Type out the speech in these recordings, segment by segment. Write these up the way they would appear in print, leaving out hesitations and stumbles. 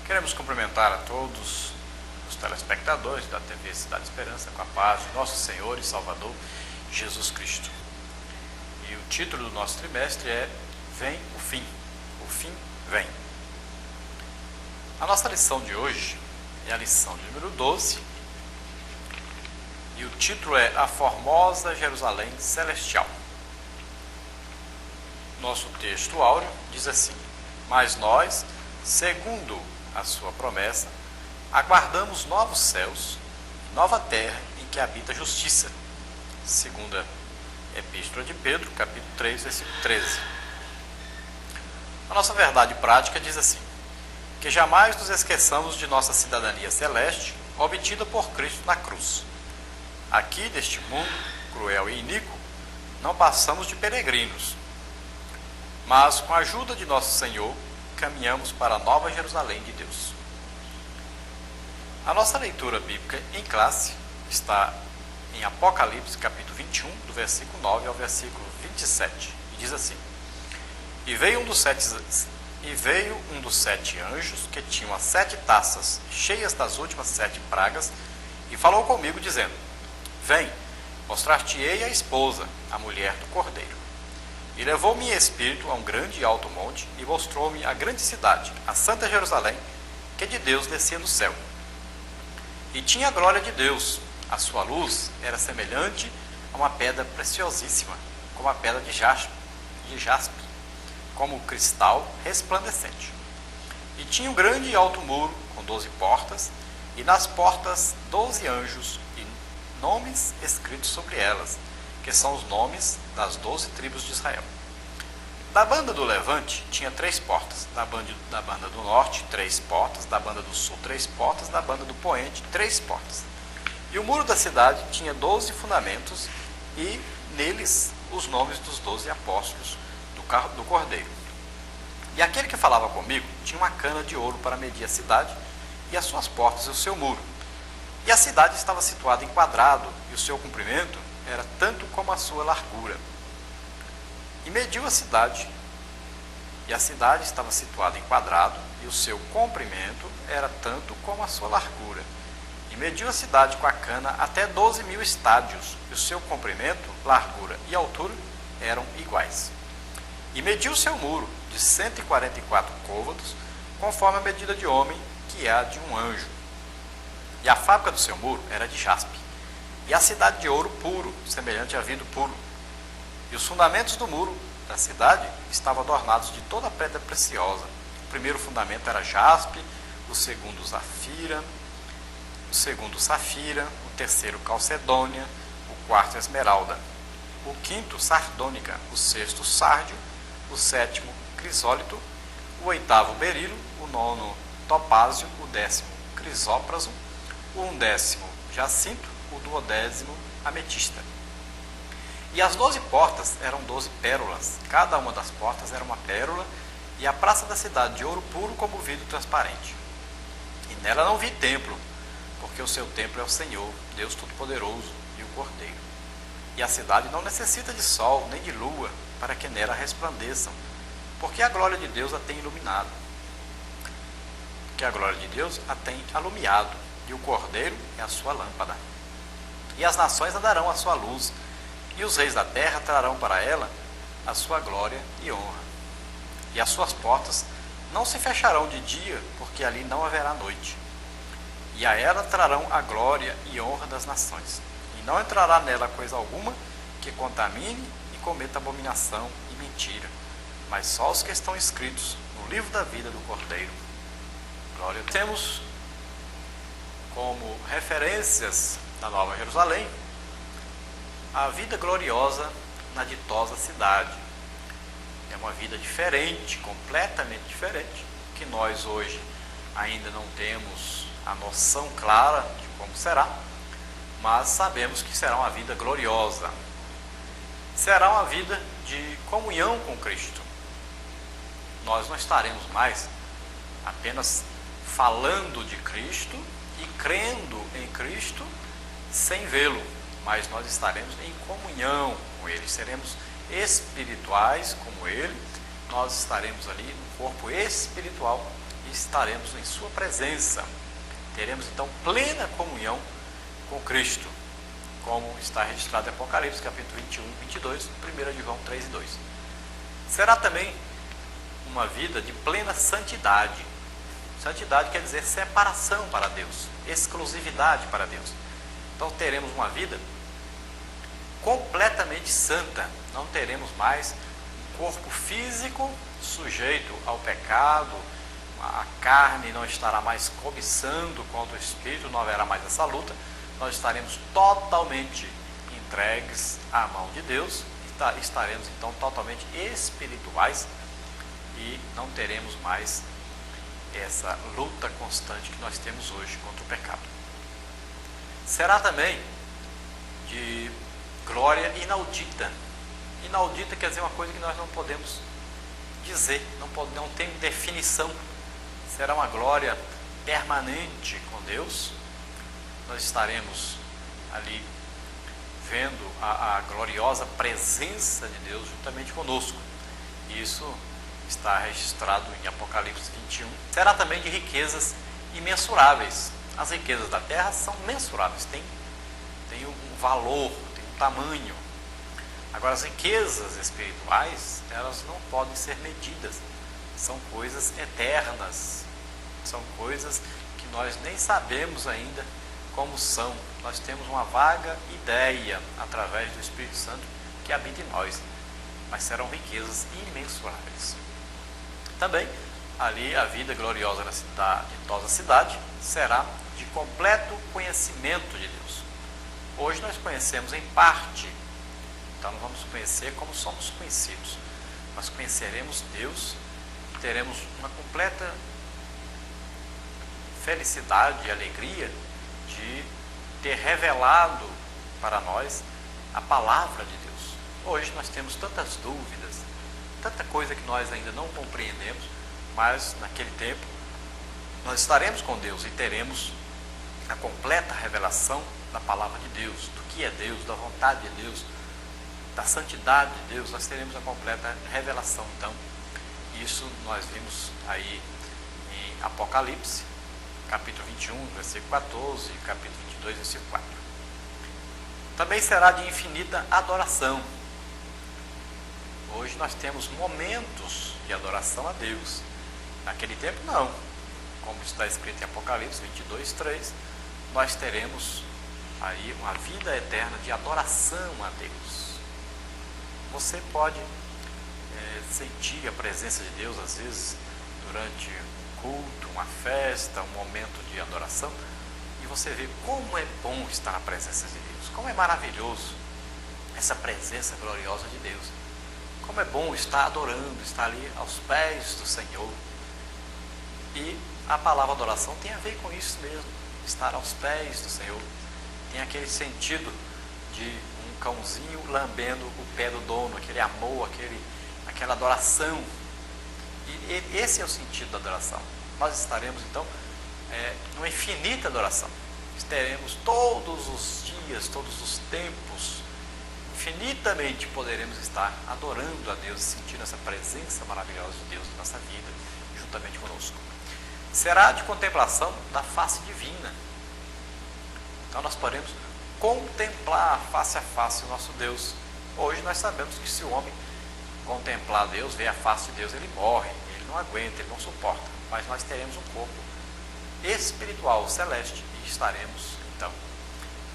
Queremos cumprimentar a todos os telespectadores da TV Cidade Esperança com a paz de nosso Senhor e Salvador Jesus Cristo. E o título do nosso trimestre é Vem o Fim vem. A nossa lição de hoje é a lição de número 12 e o título é A Formosa Jerusalém Celestial. Nosso texto áureo diz assim: Mas nós, segundo a sua promessa, aguardamos novos céus e nova terra em que habita a justiça. Segunda Epístola de Pedro, capítulo 3, versículo 13. A nossa verdade prática diz assim: que jamais nos esqueçamos de nossa cidadania celeste, obtida por Cristo na cruz. Aqui, neste mundo cruel e iníquo, não passamos de peregrinos, mas com a ajuda de nosso Senhor, caminhamos para a Nova Jerusalém de Deus. A nossa leitura bíblica em classe está em Apocalipse, capítulo 21, do versículo 9 ao versículo 27, e diz assim: E veio um dos sete anjos, que tinham as 7 taças cheias das últimas 7 pragas, e falou comigo, dizendo: Vem, mostrar-te-ei a esposa, a mulher do Cordeiro. E levou-me em espírito a um grande e alto monte, e mostrou-me a grande cidade, a Santa Jerusalém, que de Deus descia do céu. E tinha a glória de Deus. A sua luz era semelhante a uma pedra preciosíssima, como a pedra de jaspe, como cristal resplandecente. E tinha um grande e alto muro, com 12 portas, e nas portas 12 anjos, e nomes escritos sobre elas, que são os nomes das 12 tribos de Israel. Da banda do levante tinha 3 portas, da banda do norte 3 portas, da banda do sul 3 portas, da banda do poente 3 portas. E o muro da cidade tinha 12 fundamentos, e neles os nomes dos 12 apóstolos do Cordeiro. E aquele que falava comigo tinha uma cana de ouro para medir a cidade, e as suas portas e o seu muro. E a cidade estava situada em quadrado, e o seu comprimento era tanto como a sua largura. E mediu a cidade, e a cidade estava situada em quadrado, e o seu comprimento era tanto como a sua largura. E mediu a cidade com a cana até 12.000 estádios, e o seu comprimento, largura e altura eram iguais. E mediu o seu muro de 144 côvados, conforme a medida de homem, que é a de um anjo. E a fábrica do seu muro era de jaspe, e a cidade de ouro puro, semelhante a vidro puro. E os fundamentos do muro da cidade estavam adornados de toda a pedra preciosa. O primeiro fundamento era jaspe, o segundo safira, o terceiro calcedônia, o quarto esmeralda, o quinto sardônica, o sexto sárdio, o sétimo crisólito, o oitavo berilo, o nono topázio, o 10º crisópraso, o 11º jacinto, o 12º ametista. E as 12 portas eram 12 pérolas, cada uma das portas era uma pérola, e a praça da cidade de ouro puro como vidro transparente. E nela não vi templo, porque o seu templo é o Senhor, Deus Todo-Poderoso e o Cordeiro. E a cidade não necessita de sol nem de lua, para que nela resplandeçam, porque a glória de Deus a tem iluminado. Porque a glória de Deus a tem alumiado, e o Cordeiro é a sua lâmpada. E as nações andarão à sua luz, e os reis da terra trarão para ela a sua glória e honra. E as suas portas não se fecharão de dia, porque ali não haverá noite. E a ela trarão a glória e honra das nações. E não entrará nela coisa alguma que contamine e cometa abominação e mentira, mas só os que estão escritos no livro da vida do Cordeiro. Glória a Deus. Temos como referências da Nova Jerusalém a vida gloriosa na ditosa cidade. É uma vida diferente, completamente diferente, que nós hoje ainda não temos a noção clara de como será, mas sabemos que será uma vida gloriosa. Será uma vida de comunhão com Cristo. Nós não estaremos mais apenas falando de Cristo e crendo em Cristo sem vê-lo, mas nós estaremos em comunhão com Ele, seremos espirituais como Ele, nós estaremos ali no corpo espiritual e estaremos em sua presença. Teremos então plena comunhão com Cristo, como está registrado em Apocalipse, capítulo 21 e 22, 1 de João 3 e 2. Será também uma vida de plena santidade. Santidade quer dizer separação para Deus, exclusividade para Deus. Então teremos uma vida completamente santa. Não teremos mais um corpo físico sujeito ao pecado, a carne não estará mais cobiçando contra o espírito, não haverá mais essa luta. Nós estaremos totalmente entregues à mão de Deus, estaremos então totalmente espirituais e não teremos mais essa luta constante que nós temos hoje contra o pecado. Será também de glória inaudita. Inaudita quer dizer uma coisa que nós não podemos dizer, não tem definição. Será uma glória permanente com Deus. Nós estaremos ali vendo a gloriosa presença de Deus juntamente conosco. Isso está registrado em Apocalipse 21. Será também de riquezas imensuráveis. As riquezas da terra são mensuráveis, tem um valor, tem um tamanho. Agora, as riquezas espirituais, elas não podem ser medidas. São coisas eternas, são coisas que nós nem sabemos ainda como são. Nós temos uma vaga ideia, através do Espírito Santo, que habita em nós, mas serão riquezas imensuráveis. Também, ali, a vida gloriosa da ditosa cidade será de completo conhecimento de Deus. Hoje nós conhecemos em parte, então não vamos conhecer como somos conhecidos, mas conheceremos Deus e teremos uma completa felicidade e alegria de ter revelado para nós a palavra de Deus. Hoje nós temos tantas dúvidas, tanta coisa que nós ainda não compreendemos, mas naquele tempo nós estaremos com Deus e teremos a completa revelação da palavra de Deus, do que é Deus, da vontade de Deus, da santidade de Deus. Nós teremos a completa revelação. Então, isso nós vimos aí em Apocalipse, capítulo 21, versículo 14, e capítulo 22, versículo 4. Também será de infinita adoração. Hoje nós temos momentos de adoração a Deus. Naquele tempo não. Como está escrito em Apocalipse 22, 3, nós teremos aí uma vida eterna de adoração a Deus. Você pode sentir a presença de Deus, às vezes, durante um culto, uma festa, um momento de adoração, e você vê como é bom estar na presença de Deus, como é maravilhoso essa presença gloriosa de Deus, como é bom estar adorando, estar ali aos pés do Senhor. E a palavra adoração tem a ver com isso mesmo, estar aos pés do Senhor. Tem aquele sentido de um cãozinho lambendo o pé do dono, aquele amor, aquela adoração. E esse é o sentido da adoração. Nós estaremos então numa infinita adoração. Teremos todos os dias, todos os tempos, infinitamente poderemos estar adorando a Deus, sentindo essa presença maravilhosa de Deus na nossa vida, juntamente conosco. Será de contemplação da face divina. Então nós podemos contemplar face a face o nosso Deus. Hoje nós sabemos que se o homem contemplar Deus, ver a face de Deus, ele morre, ele não aguenta, ele não suporta. Mas nós teremos um corpo espiritual, celeste, e estaremos então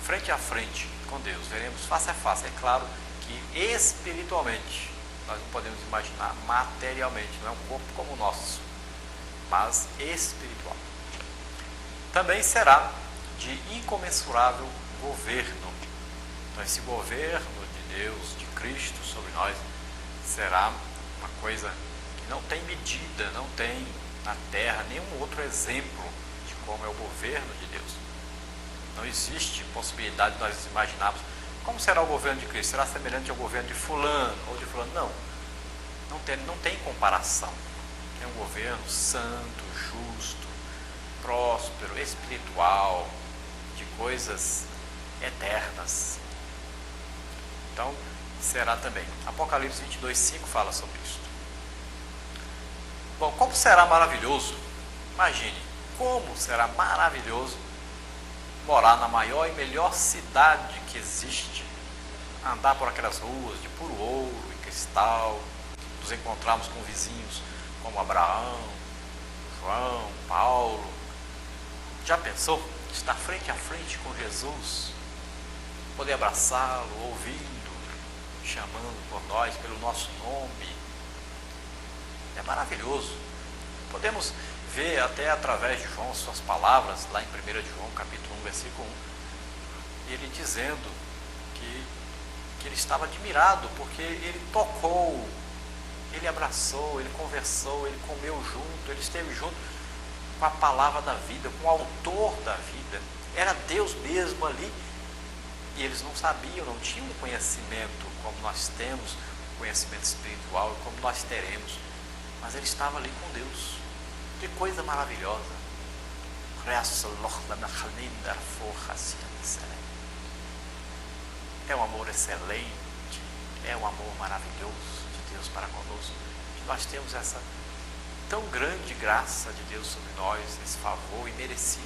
frente a frente com Deus, veremos face a face. É claro que espiritualmente nós não podemos imaginar materialmente, não é um corpo como o nosso, mas espiritual. Também será de incomensurável governo. Então esse governo de Deus, de Cristo sobre nós, será uma coisa que não tem medida, não tem na terra nenhum outro exemplo de como é o governo de Deus. Não existe possibilidade de nós imaginarmos como será o governo de Cristo. Será semelhante ao governo de fulano ou de fulano? Não tem comparação. É um governo santo, justo, próspero, espiritual, de coisas eternas. Então, será também. Apocalipse 22, 5 fala sobre isso. Bom, como será maravilhoso Imagine como será maravilhoso morar na maior e melhor cidade que existe, andar por aquelas ruas de puro ouro e cristal, nos encontrarmos com vizinhos como Abraão, João, Paulo. Já pensou? Estar frente a frente com Jesus, poder abraçá-lo, ouvindo, chamando por nós, pelo nosso nome. É maravilhoso. Podemos ver até através de João suas palavras, lá em 1 João capítulo 1, versículo 1, ele dizendo que ele estava admirado, porque ele tocou, ele abraçou, ele conversou, ele comeu junto, ele esteve junto com a palavra da vida, com o autor da vida. Era Deus mesmo ali, e eles não sabiam, não tinham um conhecimento como nós temos, conhecimento espiritual, como nós teremos, mas ele estava ali com Deus. Que coisa maravilhosa. É um amor excelente, é um amor maravilhoso de Deus para conosco. E nós temos essa tão grande graça de Deus sobre nós, esse favor imerecido.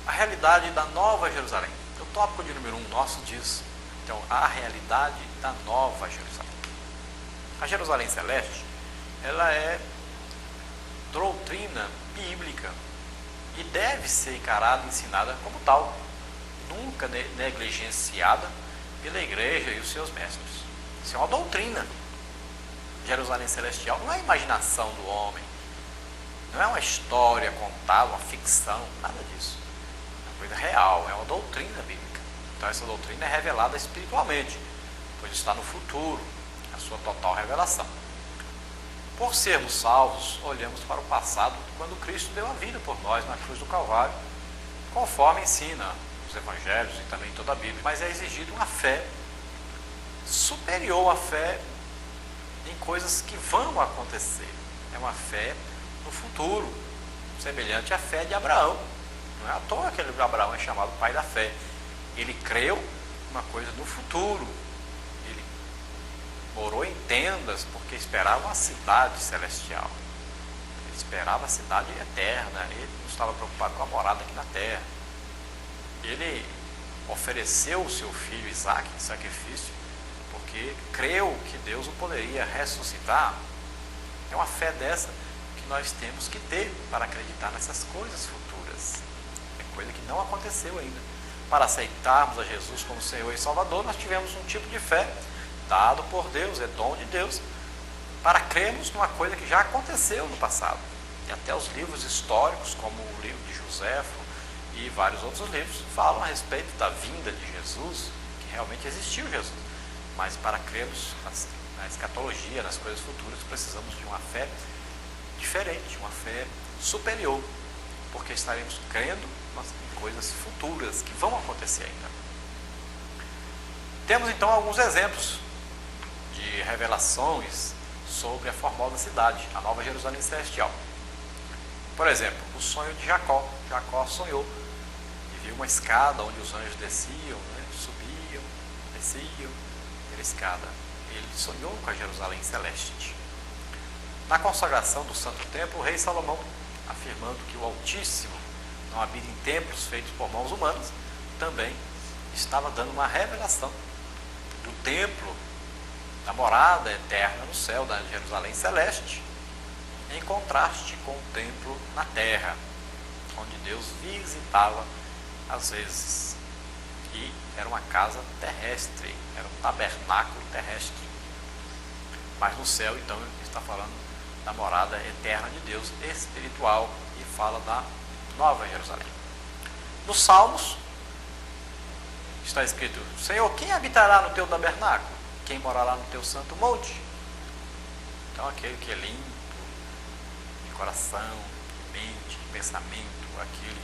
A realidade da Nova Jerusalém. O tópico de número 1 nosso diz, então, a realidade da Nova Jerusalém. A Jerusalém Celeste, ela é doutrina bíblica e deve ser encarada e ensinada como tal, nunca negligenciada pela igreja e os seus mestres. Isso é uma doutrina. Jerusalém Celestial não é a imaginação do homem, não é uma história contada, uma ficção, nada disso. É uma coisa real, é uma doutrina bíblica. Então essa doutrina é revelada espiritualmente, pois está no futuro, a sua total revelação. Por sermos salvos, olhamos para o passado, quando Cristo deu a vida por nós na cruz do Calvário, conforme ensina os evangelhos e também toda a Bíblia. Mas é exigido uma fé superior à fé em coisas que vão acontecer. É uma fé no futuro, semelhante à fé de Abraão. Não é à toa que Abraão é chamado pai da fé. Ele creu uma coisa no futuro. Ele morou em tendas porque esperava uma cidade celestial. Ele esperava a cidade eterna. Ele não estava preocupado com a morada aqui na terra. Ele ofereceu o seu filho Isaque em sacrifício porque creu que Deus o poderia ressuscitar. É uma fé dessa que nós temos que ter para acreditar nessas coisas futuras. É coisa que não aconteceu ainda. Para aceitarmos a Jesus como Senhor e Salvador, nós tivemos um tipo de fé dado por Deus, é dom de Deus, para crermos numa coisa que já aconteceu no passado. E até os livros históricos, como o livro de Joséfo e vários outros livros, falam a respeito da vinda de Jesus, que realmente existiu Jesus. Mas para crermos na escatologia, nas coisas futuras, precisamos de uma fé diferente, uma fé superior, porque estaremos crendo em coisas futuras que vão acontecer ainda. Temos então alguns exemplos de revelações sobre a formosa cidade, a Nova Jerusalém Celestial. Por exemplo, o sonho de Jacó. Jacó sonhou e viu uma escada onde os anjos desciam, subiam, desciam pela escada. Ele sonhou com a Jerusalém Celeste. Na consagração do Santo Templo, o rei Salomão, afirmando que o Altíssimo não habita em templos feitos por mãos humanas, também estava dando uma revelação do templo, da morada eterna no céu, da Jerusalém Celeste, em contraste com o templo na terra, onde Deus visitava às vezes. E era uma casa terrestre, era um tabernáculo terrestre. Mas no céu, então, ele está falando da morada eterna de Deus, espiritual, e fala da Nova Jerusalém. Nos Salmos está escrito: Senhor, quem habitará no teu tabernáculo? Quem morará no teu santo monte? Então aquele que é limpo de coração, de mente, de pensamento, aquele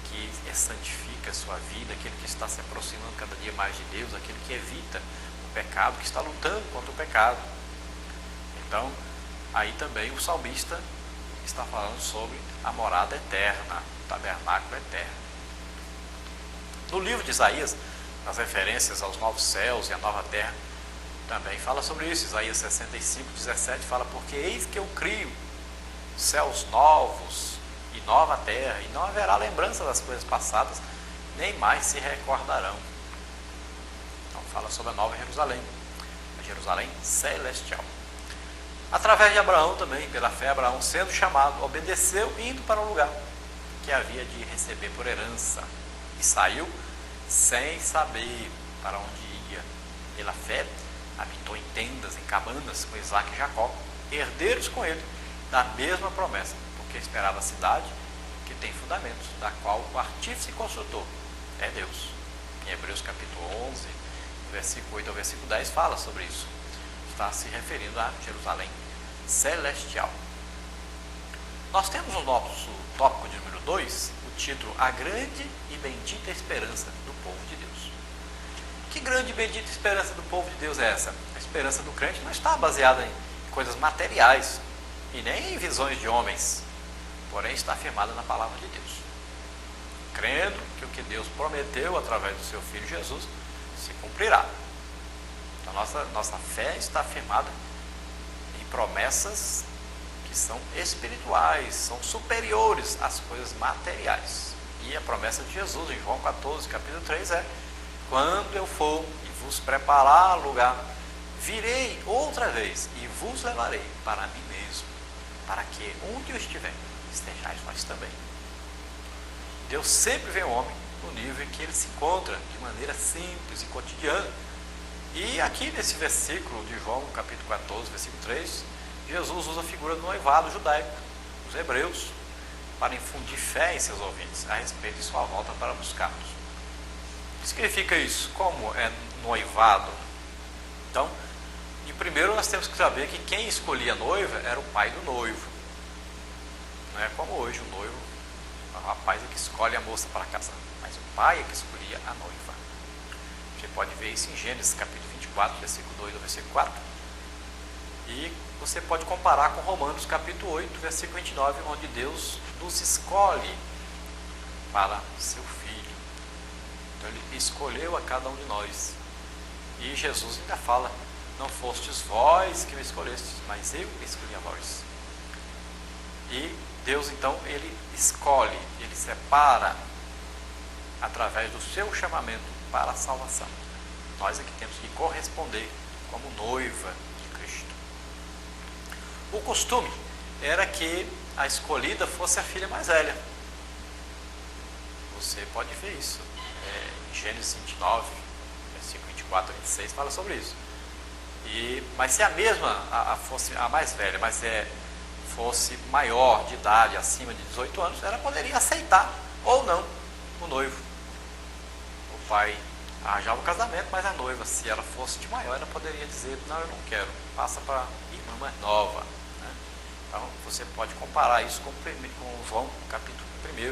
que santifica a sua vida, aquele que está se aproximando cada dia mais de Deus, aquele que evita o pecado, que está lutando contra o pecado. Então, aí também o salmista está falando sobre a morada eterna, o tabernáculo eterno. No livro de Isaías, nas referências aos novos céus e à nova terra, Também fala sobre isso. Isaías 65:17 fala: porque eis que eu crio céus novos e nova terra, e não haverá lembrança das coisas passadas, nem mais se recordarão. Então fala sobre a nova Jerusalém, a Jerusalém celestial. Através de Abraão também, pela fé, Abraão, sendo chamado, obedeceu, indo para o lugar que havia de receber por herança, e saiu sem saber para onde ia. Pela fé, habitou em tendas, em cabanas, com Isaac e Jacó, herdeiros com ele da mesma promessa, porque esperava a cidade que tem fundamentos, da qual o artífice e construtor é Deus. Em Hebreus capítulo 11, versículo 8 ao versículo 10, fala sobre isso. Está se referindo a Jerusalém celestial. Nós temos no nosso tópico de número 2, o título: A Grande e Bendita Esperança do Povo de Deus. Que grande e bendita esperança do povo de Deus é essa? A esperança do crente não está baseada em coisas materiais e nem em visões de homens, porém está firmada na palavra de Deus, crendo que o que Deus prometeu através do seu Filho Jesus se cumprirá. Então nossa fé está firmada em promessas que são espirituais, são superiores às coisas materiais. E a promessa de Jesus em João 14, capítulo 3 é: quando eu for e vos preparar lugar, virei outra vez e vos levarei para mim mesmo, para que onde eu estiver, estejais vós também. Deus sempre vê o homem no nível em que ele se encontra, de maneira simples e cotidiana. E aqui nesse versículo de João, capítulo 14, versículo 3, Jesus usa a figura do noivado judaico, dos hebreus, para infundir fé em seus ouvintes a respeito de sua volta para buscá-los. O que significa isso? Como é noivado? Então, em primeiro nós temos que saber que quem escolhia a noiva era o pai do noivo. Não é como hoje o noivo, o rapaz é que escolhe a moça para casar, mas o pai é que escolhia a noiva. Você pode ver isso em Gênesis capítulo 24, versículo 2 ao versículo 4. E você pode comparar com Romanos capítulo 8, versículo 29, onde Deus nos escolhe para seu Filho. Então ele escolheu a cada um de nós. E Jesus ainda fala: não fostes vós que me escolhestes, mas eu escolhi a vós. E Deus então, ele escolhe, ele separa através do seu chamamento para a salvação. Nós é que temos que corresponder como noiva de Cristo. O costume era que a escolhida fosse a filha mais velha. Você pode ver isso. Em Gênesis 29, versículo 24 a 26, fala sobre isso. Mas se a mesma fosse a mais velha, mas fosse maior de idade, acima de 18 anos, ela poderia aceitar ou não o noivo. O pai arranjava o casamento, mas a noiva, se ela fosse de maior, ela poderia dizer: não, eu não quero, passa para a irmã mais nova. Né? Então você pode comparar isso com João capítulo 1,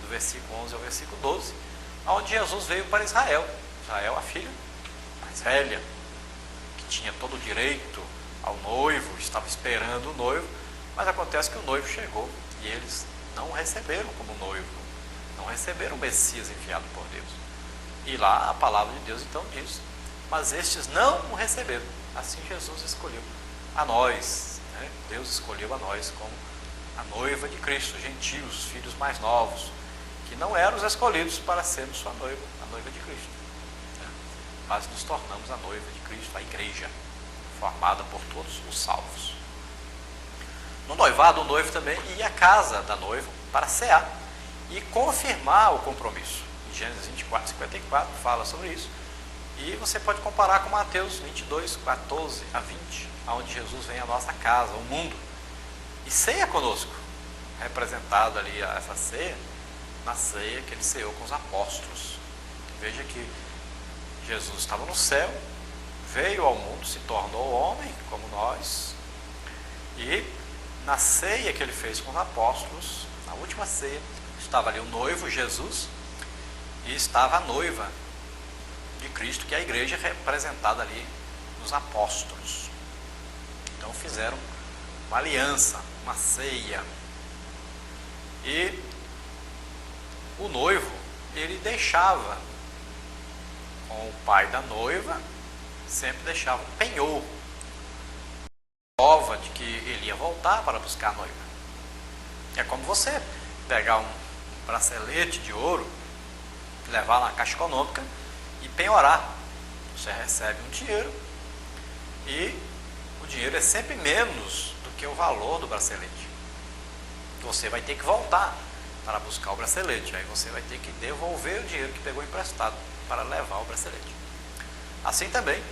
do versículo 11 ao versículo 12, onde Jesus veio para Israel. Israel, a filha mais velha, que tinha todo o direito ao noivo, estava esperando o noivo, mas acontece que o noivo chegou e eles não o receberam como noivo, não receberam o Messias enviado por Deus. E lá a palavra de Deus então diz: mas estes não o receberam. Assim Jesus escolheu a nós, né? Deus escolheu a nós como a noiva de Cristo, gentios, filhos mais novos, que não eram os escolhidos para sermos sua noiva, a noiva de Cristo, né? Mas nos tornamos a noiva de Cristo, a igreja, formada por todos os salvos. No noivado, o noivo também ia à casa da noiva para cear e confirmar o compromisso. Em Gênesis 24, 54 fala sobre isso. E você pode comparar com Mateus 22, 14 a 20, onde Jesus vem à nossa casa, ao mundo, e ceia conosco, representado ali essa ceia, na ceia que ele ceou com os apóstolos. Veja que Jesus estava no céu, veio ao mundo, se tornou homem como nós, e na ceia que ele fez com os apóstolos, na última ceia, estava ali o noivo, Jesus, e estava a noiva de Cristo, que é a igreja representada ali nos apóstolos. Então fizeram uma aliança, uma ceia. E o noivo, ele deixava com o pai da noiva sempre deixava um penhor, prova de que ele ia voltar para buscar a noiva. É como você pegar um bracelete de ouro, levar na Caixa Econômica e penhorar. Você recebe um dinheiro e o dinheiro é sempre menos do que o valor do bracelete. Você vai ter que voltar para buscar o bracelete, aí você vai ter que devolver o dinheiro que pegou emprestado para levar o bracelete. Assim também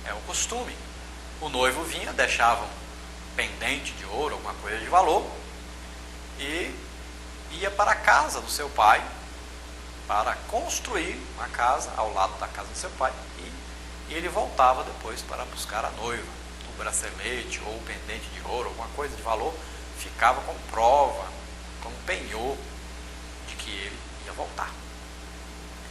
é o costume. O noivo vinha, deixava um pendente de ouro, alguma coisa de valor, e ia para a casa do seu pai para construir uma casa ao lado da casa do seu pai, e ele voltava depois para buscar a noiva. O bracelete ou o pendente de ouro, alguma coisa de valor, ficava como prova, como penhor de que ele ia voltar.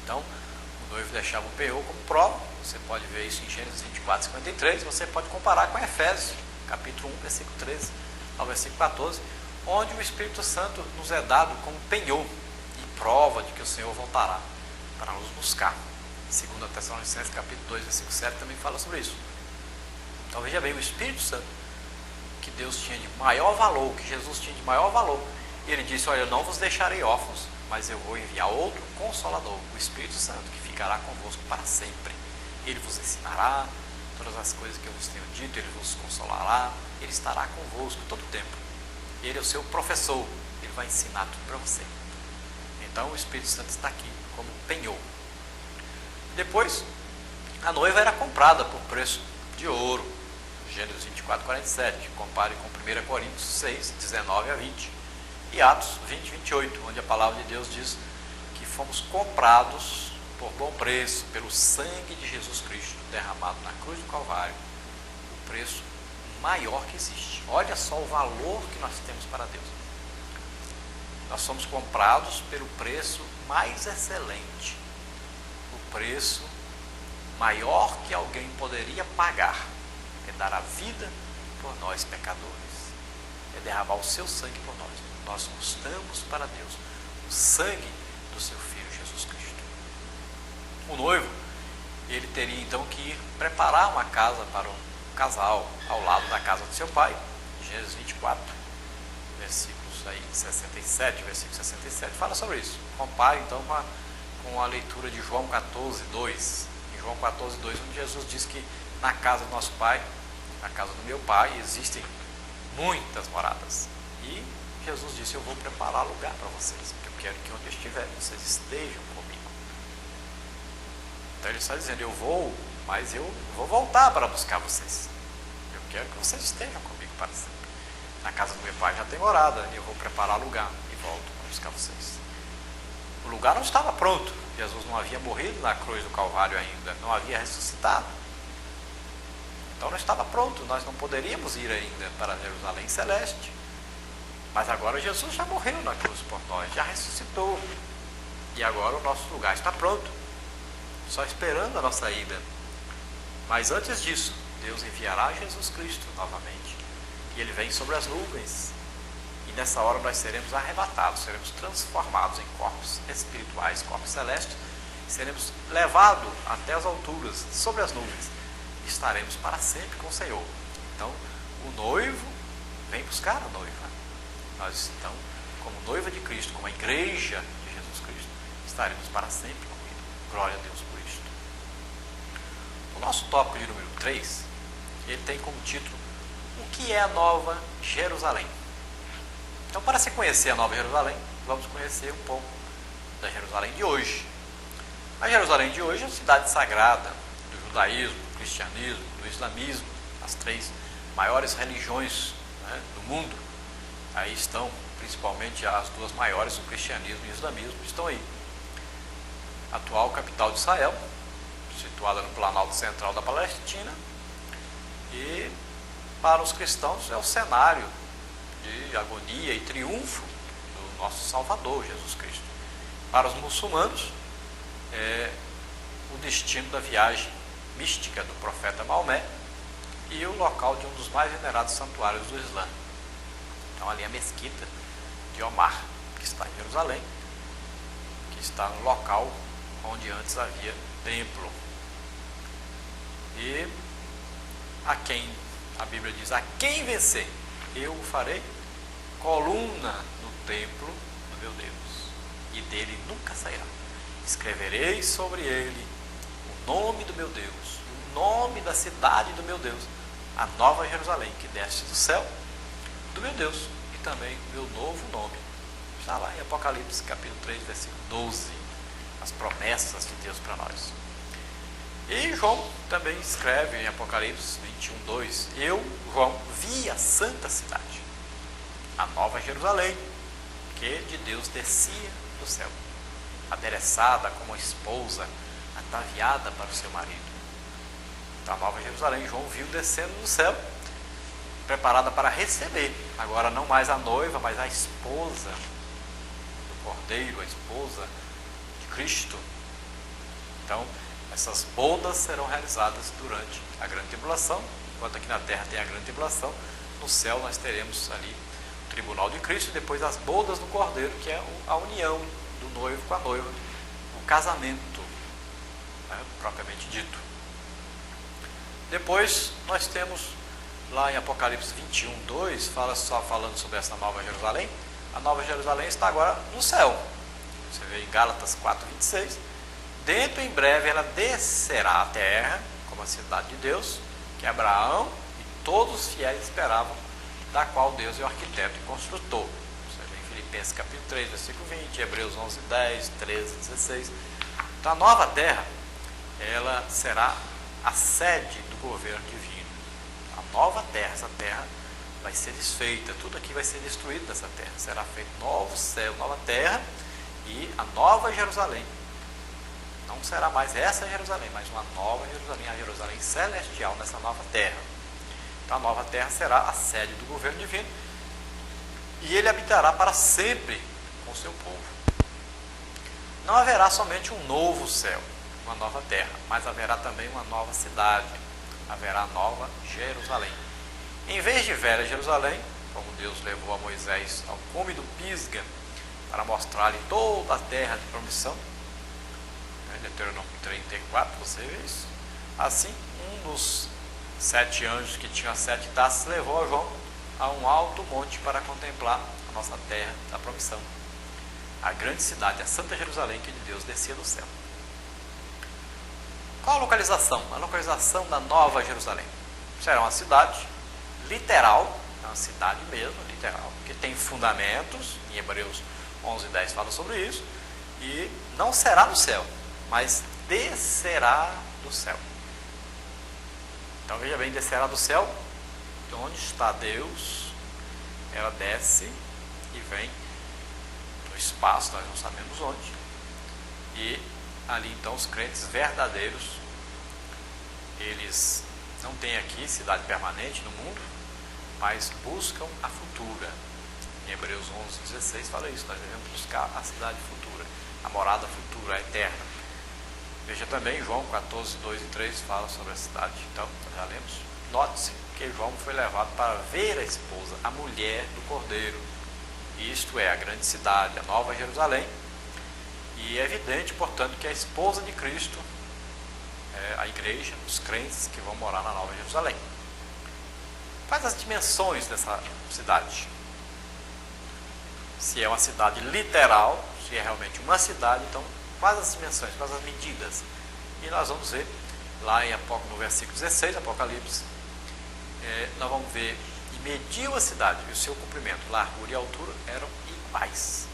Então, o noivo deixava o penhor como prova. Você pode ver isso em Gênesis 24, 53, você pode comparar com Efésios, capítulo 1, versículo 13 ao versículo 14, onde o Espírito Santo nos é dado como penhor e prova de que o Senhor voltará para nos buscar. 2 Tessalonicenses, capítulo 2, versículo 7, também fala sobre isso. Então veja bem, o Espírito Santo, que Deus tinha de maior valor, que Jesus tinha de maior valor, ele disse: olha, eu não vos deixarei órfãos, mas eu vou enviar outro Consolador, o Espírito Santo, que ficará convosco para sempre. Ele vos ensinará todas as coisas que eu vos tenho dito, ele vos consolará, ele estará convosco todo o tempo. Ele é o seu professor, ele vai ensinar tudo para você. Então o Espírito Santo está aqui como penhor. Depois, a noiva era comprada por preço de ouro. Gênesis 24, 47. Compare com 1 Coríntios 6, 19 a 20. E Atos 20, 28, onde a palavra de Deus diz que fomos comprados por bom preço, pelo sangue de Jesus Cristo, derramado na cruz do Calvário. O preço maior que existe. Olha só o valor que nós temos para Deus. Nós somos comprados pelo preço mais excelente. O preço maior que alguém poderia pagar é dar a vida por nós pecadores. É derramar o seu sangue por nós. Nós custamos para Deus o sangue do seu Filho Jesus Cristo. O noivo, ele teria então que ir preparar uma casa para um casal ao lado da casa do seu pai. Gênesis 24, versículos aí 67, versículo 67, fala sobre isso. Compare então com a leitura de João 14, 2. Em João 14, 2, onde Jesus diz que na casa do nosso pai, na casa do meu pai, existem muitas moradas. E Jesus disse: eu vou preparar lugar para vocês, porque eu quero que onde eu estiver, vocês estejam comigo. Então ele está dizendo: eu vou, mas eu vou voltar para buscar vocês. Eu quero que vocês estejam comigo para sempre. Na casa do meu pai já tem morada, e eu vou preparar lugar e volto para buscar vocês. O lugar não estava pronto. Jesus não havia morrido na cruz do Calvário ainda, não havia ressuscitado. Então não estava pronto, nós não poderíamos ir ainda para Jerusalém Celeste. Mas agora Jesus já morreu na cruz por nós, já ressuscitou. E agora o nosso lugar está pronto, só esperando a nossa ida. Mas antes disso, Deus enviará Jesus Cristo novamente. E Ele vem sobre as nuvens. E nessa hora nós seremos arrebatados, seremos transformados em corpos espirituais, corpos celestes. E seremos levados até as alturas, sobre as nuvens. E estaremos para sempre com o Senhor. Então, o noivo vem buscar a noiva. Nós, então, como noiva de Cristo, como a igreja de Jesus Cristo, estaremos para sempre com Ele. Glória a Deus por isto. O nosso tópico de número 3, ele tem como título: o que é a Nova Jerusalém? Então, para se conhecer a Nova Jerusalém, vamos conhecer um pouco da Jerusalém de hoje. A Jerusalém de hoje é a cidade sagrada do judaísmo, do cristianismo, do islamismo, as três maiores religiões, né, do mundo. Aí estão, principalmente as duas maiores, o cristianismo e o islamismo, estão aí. A atual capital de Israel, situada no Planalto Central da Palestina, e para os cristãos é o cenário de agonia e triunfo do nosso Salvador, Jesus Cristo. Para os muçulmanos, é o destino da viagem mística do profeta Maomé e o local de um dos mais venerados santuários do Islã. Então ali a mesquita de Omar, que está em Jerusalém, que está no local onde antes havia templo. E a quem, a Bíblia diz, a quem vencer, eu o farei coluna no templo do meu Deus, e dele nunca sairá. Escreverei sobre ele o nome do meu Deus, o nome da cidade do meu Deus, a nova Jerusalém, que desce do céu do meu Deus, e também o meu novo nome. Está lá em Apocalipse, capítulo 3, versículo 12, as promessas de Deus para nós. E João também escreve em Apocalipse 21, 2, eu, João, vi a santa cidade, a nova Jerusalém, que de Deus descia do céu, adereçada como uma esposa, ataviada para o seu marido. Então a nova Jerusalém, João viu descendo do céu, preparada para receber, agora não mais a noiva, mas a esposa do Cordeiro, a esposa de Cristo. Então, essas bodas serão realizadas durante a grande tribulação. Enquanto aqui na terra tem a grande tribulação, no céu nós teremos ali o tribunal de Cristo e depois as bodas do Cordeiro, que é a união do noivo com a noiva, o casamento, né, propriamente dito. Depois nós temos lá em Apocalipse 21, 2, falando sobre essa nova Jerusalém. A nova Jerusalém está agora no céu. Você vê em Gálatas 4, 26. Dentro em breve ela descerá à terra, como a cidade de Deus, que Abraão e todos os fiéis esperavam, da qual Deus é o arquiteto e construtor. Você vê em Filipenses capítulo 3, versículo 20, Hebreus 11, 10, 13, 16. Então a nova terra, ela será a sede do governo divino. A nova terra, essa terra vai ser desfeita, tudo aqui vai ser destruído nessa terra. Será feito novo céu, nova terra e a nova Jerusalém. Não será mais essa Jerusalém, mas uma nova Jerusalém, a Jerusalém celestial nessa nova terra. Então a nova terra será a sede do governo divino e ele habitará para sempre com o seu povo. Não haverá somente um novo céu, uma nova terra, mas haverá também uma nova cidade, haverá a nova Jerusalém. Em vez de velha Jerusalém, como Deus levou a Moisés ao cume do Pisga para mostrar-lhe toda a terra de promissão, Deuteronômio 34, você vê isso. Assim, um dos 7 anjos que tinha 7 taças levou a João a um alto monte para contemplar a nossa terra da promissão, a grande cidade, a Santa Jerusalém, que de Deus descia do céu. Qual a localização? A localização da Nova Jerusalém. Será uma cidade literal, é uma cidade mesmo, literal, que tem fundamentos, em Hebreus 11, 10 fala sobre isso, e não será no céu, mas descerá do céu. Então veja bem, descerá do céu, de onde está Deus, ela desce e vem no espaço, nós não sabemos onde, e ali então os crentes verdadeiros, eles não têm aqui cidade permanente no mundo, mas buscam a futura. Em Hebreus 11, 16 fala isso, nós devemos buscar a cidade futura, a morada futura, a eterna. Veja também João 14, 2 e 3 fala sobre a cidade. Então, já lemos. Note-se que João foi levado para ver a esposa, a mulher do Cordeiro. Isto é, a grande cidade, a Nova Jerusalém. E é evidente, portanto, que a esposa de Cristo é a igreja, os crentes que vão morar na Nova Jerusalém. Quais as dimensões dessa cidade? Se é uma cidade literal, se é realmente uma cidade, então quais as dimensões, quais as medidas? E nós vamos ver lá no versículo 16, Apocalipse, nós vamos ver, e mediu a cidade, e o seu comprimento, largura e altura eram iguais.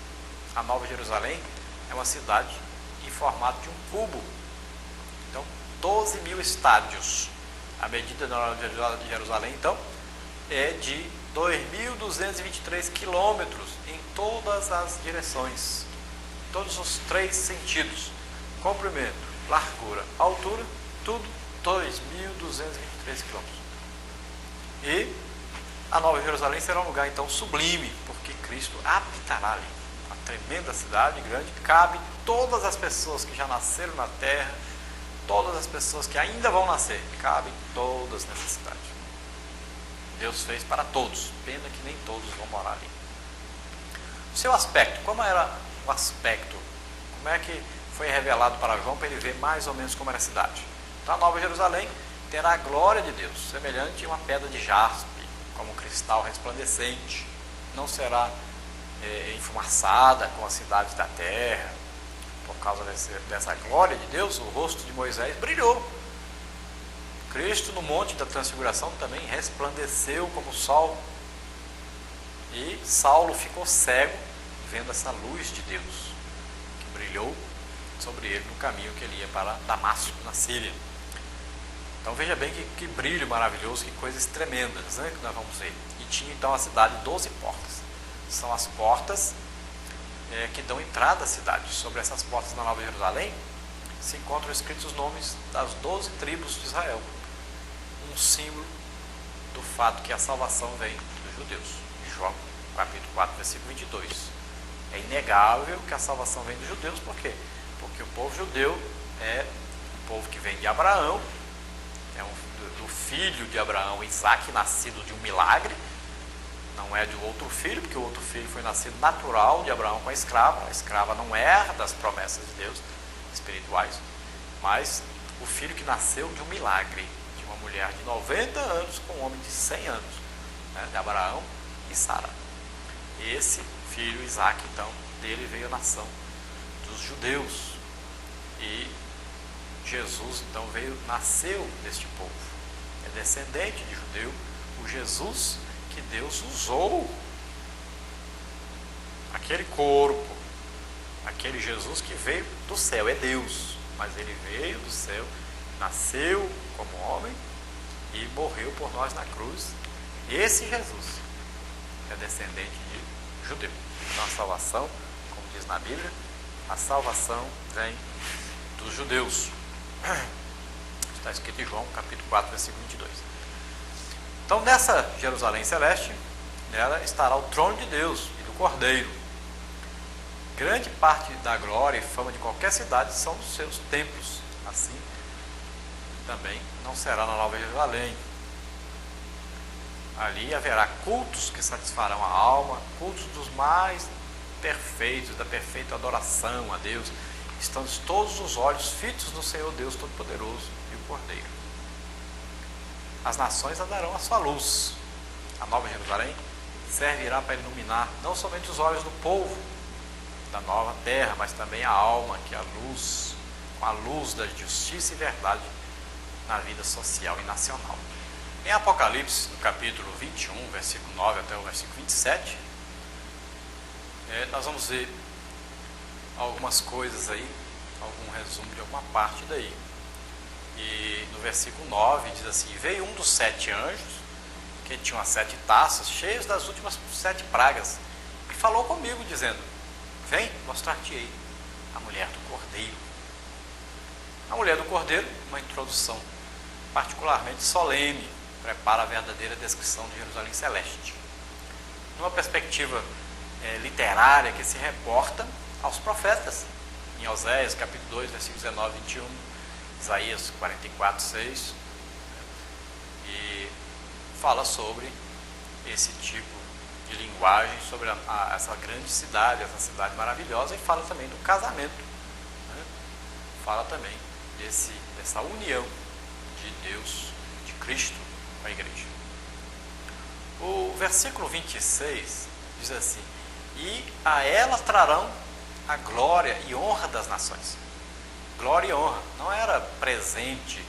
A Nova Jerusalém é uma cidade em formato de um cubo. Então, 12.000 estádios. A medida da Nova Jerusalém, então, é de 2.223 quilômetros em todas as direções. Todos os 3 sentidos, comprimento, largura, altura, tudo 2.223 quilômetros. E a Nova Jerusalém será um lugar então sublime, porque Cristo habitará ali. Uma tremenda cidade grande, cabe todas as pessoas que já nasceram na terra, todas as pessoas que ainda vão nascer, cabem todas nessa cidade. Deus fez para todos, pena que nem todos vão morar ali. O seu aspecto, como era o aspecto, como é que foi revelado para João para ele ver mais ou menos como era a cidade? Então a Nova Jerusalém terá a glória de Deus, semelhante a uma pedra de jaspe, como um cristal resplandecente. Não será enfumaçada com as cidades da terra. Por causa dessa glória de Deus, o rosto de Moisés brilhou. Cristo, no monte da transfiguração, também resplandeceu como o sol. E Saulo ficou cego, vendo essa luz de Deus, que brilhou sobre ele no caminho que ele ia para Damasco, na Síria. Então veja bem que brilho maravilhoso, que coisas tremendas, né, que nós vamos ver. E tinha então a cidade 12 portas. São as portas que dão entrada à cidade. Sobre essas portas da Nova Jerusalém se encontram escritos os nomes das 12 tribos de Israel. Um símbolo do fato que a salvação vem dos judeus. João capítulo 4, versículo 22. É inegável que a salvação vem dos judeus. Por quê? Porque o povo judeu é o povo que vem de Abraão, do filho de Abraão, Isaque, nascido de um milagre. Não é de um outro filho, porque o outro filho foi nascido natural de Abraão com a escrava. A escrava não herda as promessas de Deus espirituais, mas o filho que nasceu de um milagre, de uma mulher de 90 anos com um homem de 100 anos, né, de Abraão e Sara. Esse filho, Isaque, então, dele veio a nação dos judeus. E Jesus, então, nasceu deste povo. É descendente de judeu, o Jesus que Deus usou. Aquele corpo, aquele Jesus que veio do céu, é Deus, mas ele veio do céu, nasceu como homem e morreu por nós na cruz. Esse Jesus é descendente de judeu. Então a salvação, como diz na Bíblia, a salvação vem dos judeus. Está escrito em João capítulo 4, versículo 22. Então nessa Jerusalém celeste, nela estará o trono de Deus e do Cordeiro. Grande parte da glória e fama de qualquer cidade são os seus templos. Assim também não será na Nova Jerusalém. Ali haverá cultos que satisfarão a alma, cultos dos mais perfeitos, da perfeita adoração a Deus, estando todos os olhos fitos no Senhor Deus Todo-Poderoso e o Cordeiro. As nações andarão à sua luz. A Nova Jerusalém servirá para iluminar não somente os olhos do povo da nova terra, mas também a alma, que é a luz, com a luz da justiça e verdade na vida social e nacional. Em Apocalipse, no capítulo 21, versículo 9 até o versículo 27, nós vamos ver algumas coisas aí, algum resumo de alguma parte daí. E no versículo 9 diz assim: veio um dos 7 anjos, que tinha as 7 taças, cheias das últimas 7 pragas, e falou comigo, dizendo: vem, mostrar-te-ei a mulher do Cordeiro. A mulher do Cordeiro, uma introdução particularmente solene, prepara a verdadeira descrição de Jerusalém celeste. Numa perspectiva literária que se reporta aos profetas, em Oséias capítulo 2, versículos 19 e 21, Isaías 44, 6, e fala sobre esse tipo de linguagem, sobre essa grande cidade, essa cidade maravilhosa, e fala também do casamento, né? Fala também dessa união de Deus, de Cristo com a igreja. O versículo 26 diz assim: e a ela trarão a glória e honra das nações. Glória e honra não era presente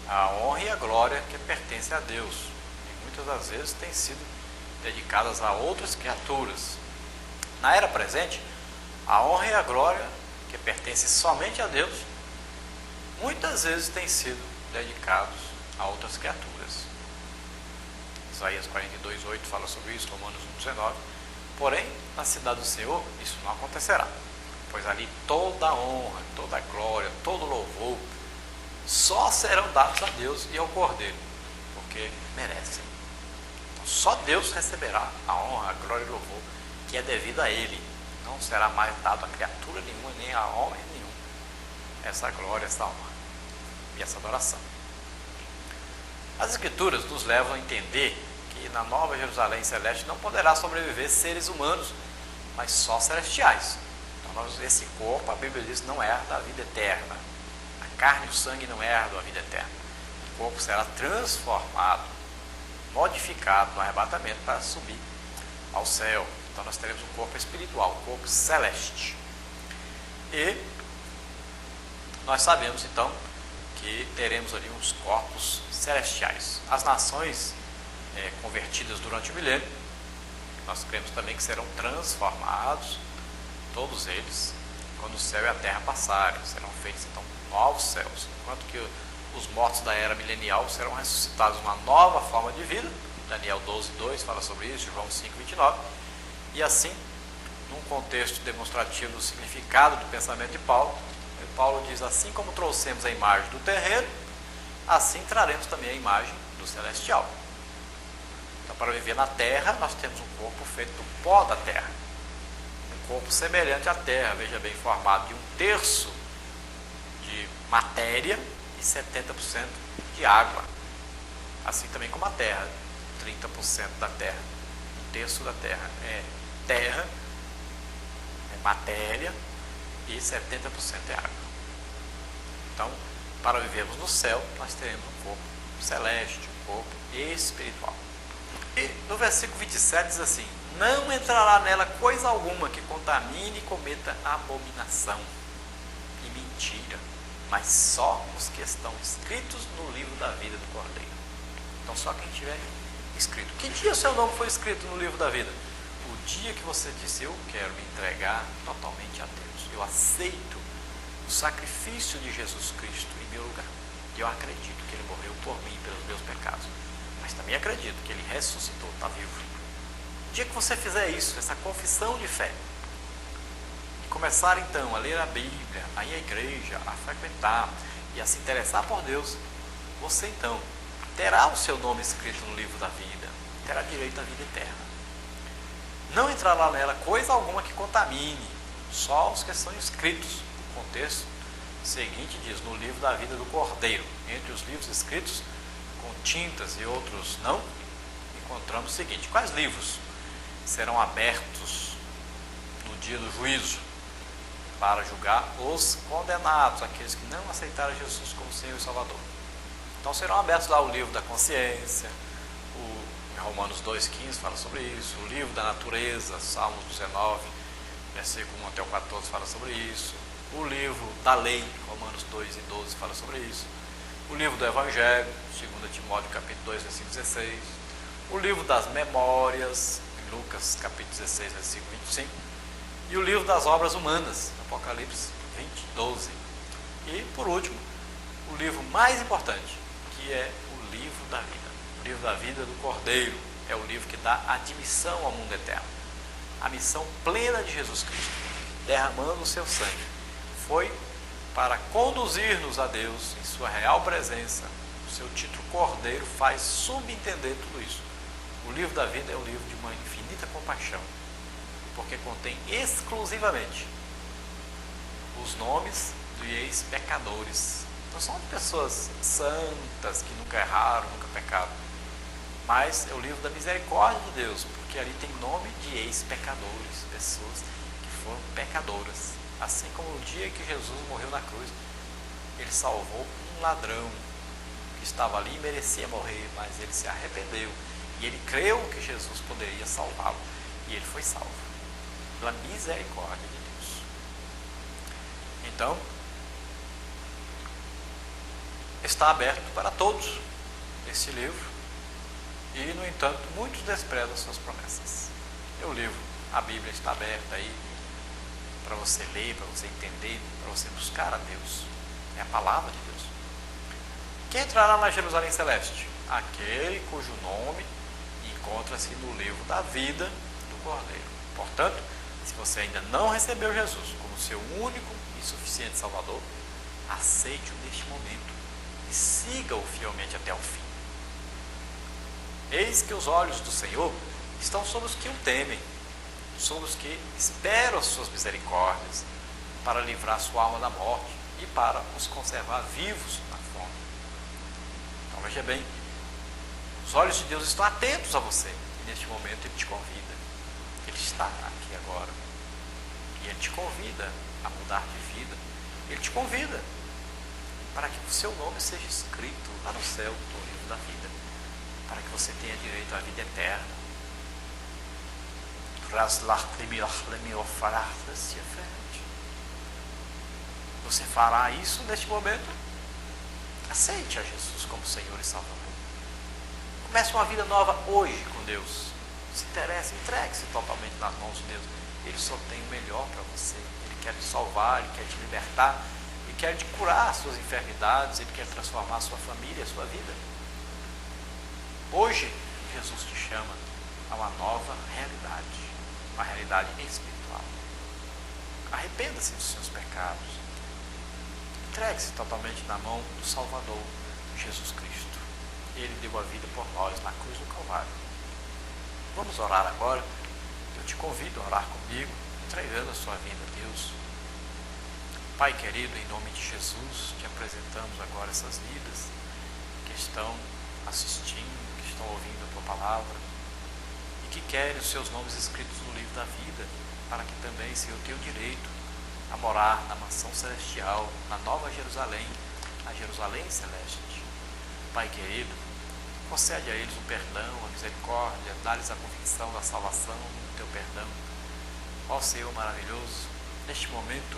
a honra e a glória que pertence a Deus, e muitas das vezes têm sido dedicadas a outras criaturas. Na era presente, a honra e a glória que pertencem somente a Deus, muitas vezes têm sido dedicados a outras criaturas. Isaías 42, 8 fala sobre isso, Romanos 1, 19. Porém, na cidade do Senhor, isso não acontecerá, pois ali toda a honra, toda a glória, todo o louvor só serão dados a Deus e ao Cordeiro, porque merecem. Então, só Deus receberá a honra, a glória e o louvor que é devido a Ele. Não será mais dado a criatura nenhuma, nem a homem nenhum, essa glória, essa honra e essa adoração. As Escrituras nos levam a entender que na Nova Jerusalém Celeste não poderá sobreviver seres humanos, mas só celestiais. Então, esse corpo, a Bíblia diz, não herda a vida eterna. A carne e o sangue não herdam a vida eterna. corpo será transformado, modificado no arrebatamento para subir ao céu. Então nós teremos um corpo espiritual, um corpo celeste. E nós sabemos então que teremos ali uns corpos celestiais. As nações convertidas durante o milênio, nós cremos também que serão transformados, todos eles, quando o céu e a terra passarem. Serão feitos então novos céus, enquanto que os mortos da era milenial serão ressuscitados numa nova forma de vida. Daniel 12:2 fala sobre isso, João 5:29. E assim, num contexto demonstrativo do significado do pensamento de Paulo, Paulo diz: assim como trouxemos a imagem do terreno, assim traremos também a imagem do celestial. Então, para viver na terra, nós temos um corpo feito do pó da terra, um corpo semelhante à terra, veja bem, formado de 1/3 de matéria e 70% de água. Assim também como a terra, 30% da terra, 1/3 da terra é terra, é matéria, e 70% é água. Então, para vivermos no céu, nós teremos um corpo celeste, um corpo espiritual. E no versículo 27 diz assim: não entrará nela coisa alguma que contamine e cometa abominação e mentira, mas só os que estão escritos no livro da vida do Cordeiro. Então, só quem tiver escrito. Que dia o seu nome foi escrito no livro da vida? O dia que você disse: eu quero me entregar totalmente a Deus, eu aceito o sacrifício de Jesus Cristo em meu lugar, eu acredito que Ele morreu por mim, pelos meus pecados, mas também acredito que Ele ressuscitou, está vivo. O dia que você fizer isso, essa confissão de fé, e começar então a ler a Bíblia, a ir à igreja, a frequentar e a se interessar por Deus, você então terá o seu nome escrito no livro da vida, terá direito à vida eterna. Não entrará nela coisa alguma que contamine, só os que são escritos. O contexto seguinte diz: no livro da vida do Cordeiro. Entre os livros escritos com tintas e outros não, encontramos o seguinte: quais livros serão abertos no dia do juízo para julgar os condenados, aqueles que não aceitaram Jesus como Senhor e Salvador? Então serão abertos lá o livro da consciência, Romanos 2,15 fala sobre isso, o livro da natureza, Salmos 19, versículo 1 até o 14 fala sobre isso, o livro da lei, Romanos 2:12 fala sobre isso, o livro do Evangelho, 2 Timóteo capítulo 2, versículo 16, o livro das memórias, em Lucas capítulo 16, versículo 25, e o livro das obras humanas, Apocalipse 20:12. E, por último, o livro mais importante, que é o livro da vida. O livro da vida do Cordeiro é o livro que dá admissão ao mundo eterno. A missão plena de Jesus Cristo, derramando o seu sangue, foi para conduzir-nos a Deus em sua real presença. O seu título Cordeiro faz subentender tudo isso. O livro da vida é o livro de uma infinita compaixão, porque contém exclusivamente os nomes de ex-pecadores. Não são de pessoas santas que nunca erraram, nunca pecaram, mas é o livro da misericórdia de Deus, porque ali tem nome de ex-pecadores, pessoas que foram pecadoras. Assim como no dia que Jesus morreu na cruz, Ele salvou um ladrão que estava ali e merecia morrer, mas ele se arrependeu e ele creu que Jesus poderia salvá-lo, e ele foi salvo pela misericórdia de Deus. Então, está aberto para todos esse livro, e no entanto muitos desprezam as suas promessas. O livro, a Bíblia, está aberta aí para você ler, para você entender, para você buscar a Deus. É a palavra de Deus. Quem entrará na Jerusalém Celeste? Aquele cujo nome encontra-se no livro da vida do Cordeiro. Portanto, se você ainda não recebeu Jesus como seu único e suficiente Salvador, aceite-o neste momento e siga-o fielmente até o fim. Eis que os olhos do Senhor estão sobre os que o temem, sobre os que esperam as suas misericórdias, para livrar sua alma da morte e para os conservar vivos na fome. Então veja bem, os olhos de Deus estão atentos a você, e neste momento Ele te convida. Ele está aqui agora, e Ele te convida a mudar de vida. Ele te convida para que o seu nome seja escrito lá no céu, no livro da vida, para que você tenha direito à vida eterna. Você fará isso neste momento? Aceite a Jesus como Senhor e Salvador. Comece uma vida nova hoje com Deus. Se interesse, entregue-se totalmente nas mãos de Deus. Ele só tem o melhor para você. Ele quer te salvar, Ele quer te libertar, Ele quer te curar as suas enfermidades, Ele quer transformar a sua família, a sua vida. Hoje, Jesus te chama a uma nova realidade, uma realidade espiritual. Arrependa-se dos seus pecados. Entregue-se totalmente na mão do Salvador, Jesus Cristo. Ele deu a vida por nós na cruz do Calvário. Vamos orar agora. Eu te convido a orar comigo, entregando a sua vida a Deus. Pai querido, em nome de Jesus, te apresentamos agora essas vidas que estão assistindo, que estão ouvindo a tua palavra e que querem os seus nomes escritos no livro da vida, para que também, Senhor, tenham direito a morar na mansão celestial, na Nova Jerusalém, a Jerusalém celeste. Pai querido, concede a eles o perdão, a misericórdia, dá-lhes a convicção da salvação, do teu perdão. Ó Senhor maravilhoso, neste momento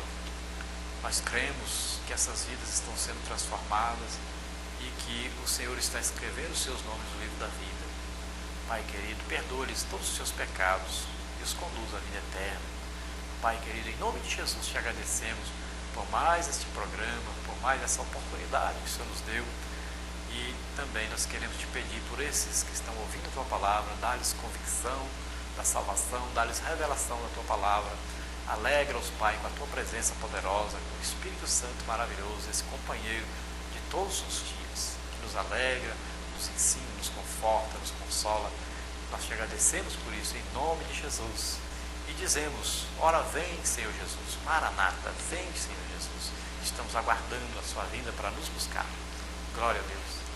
nós cremos que essas vidas estão sendo transformadas e que o Senhor está escrevendo os seus nomes no livro da vida. Pai querido, perdoa-lhes todos os seus pecados e os conduz à vida eterna. Pai querido, em nome de Jesus te agradecemos por mais este programa, por mais essa oportunidade que o Senhor nos deu. E também nós queremos te pedir por esses que estão ouvindo a tua palavra, dá-lhes convicção da salvação, dá-lhes revelação da tua palavra. Alegra-os, Pai, com a tua presença poderosa, com o Espírito Santo maravilhoso, esse companheiro de todos os dias, que nos alegra, nos ensina, nos conforta, nos consola. Nós te agradecemos por isso, em nome de Jesus. E dizemos, ora vem, Senhor Jesus, Maranata, vem, Senhor Jesus. Estamos aguardando a sua vinda para nos buscar. Glória a Deus.